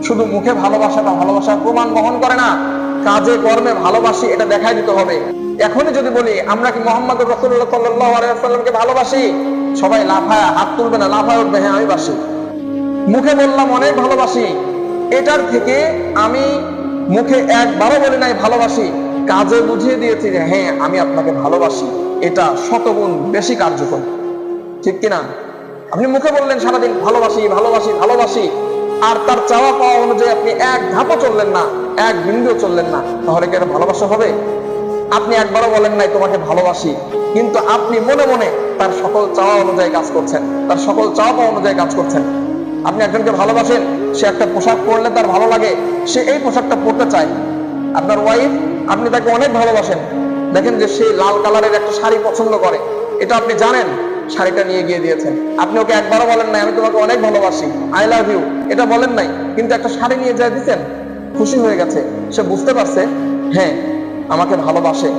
শুধু মুখে ভালোবাসাটা ভালোবাসার প্রমাণ বহন করে না, কাজে কর্মে ভালোবাসি এটা দেখাই দিতে হবে। এখনই যদি বলি আমরা কি মুহাম্মদ রাসূলুল্লাহ সাল্লাল্লাহু আলাইহি ওয়াসাল্লামকে ভালোবাসি, সবাই লাফায় হাত তুলবে না, লাফায় উঠবে হ্যাঁ আমি বাসি। মুখে বললাম অনেক ভালোবাসি, এটার থেকে আমি মুখে একবারও বলি নাই ভালোবাসি, কাজে বুঝিয়ে দিয়েছি যে হ্যাঁ আমি আপনাকে ভালোবাসি, এটা শতগুণ বেশি কার্যকর, ঠিক কিনা? আপনি মুখে বললেন সারাদিন ভালোবাসি ভালোবাসি ভালোবাসি, আর তার চাওয়া পাওয়া অনুযায়ী আপনি এক ধাপও চললেন না, এক বিন্দুও চললেন না, তাহলে কি এটা ভালোবাসা হবে? আপনি একবারও বলেন নাই তোমাকে ভালোবাসি, কিন্তু আপনি মনে মনে তার সকল চাওয়া অনুযায়ী কাজ করছেন, তার সকল চাওয়া পাওয়া অনুযায়ী কাজ করছেন। আপনি একজনকে ভালোবাসেন, সে একটা পোশাক পরলে তার ভালো লাগে, সে এই পোশাকটা পরতে চায়। আপনার ওয়াইফ, আপনি তাকে অনেক ভালোবাসেন, দেখেন যে সে লাল কালারের একটা শাড়ি পছন্দ করে, এটা আপনি জানেন, শাড়িটা নিয়ে গিয়ে দিয়েছেন। আপনি ওকে একবারও বলেন নাই আমি তোমাকে অনেক ভালোবাসি, আই লাভ ইউ, এটা বলেন নাই, কিন্তু একটা শাড়ি নিয়ে যা দিচ্ছেন, খুশি হয়ে গেছে, সে বুঝতে পারছে হ্যাঁ আমাকে ভালোবাসে।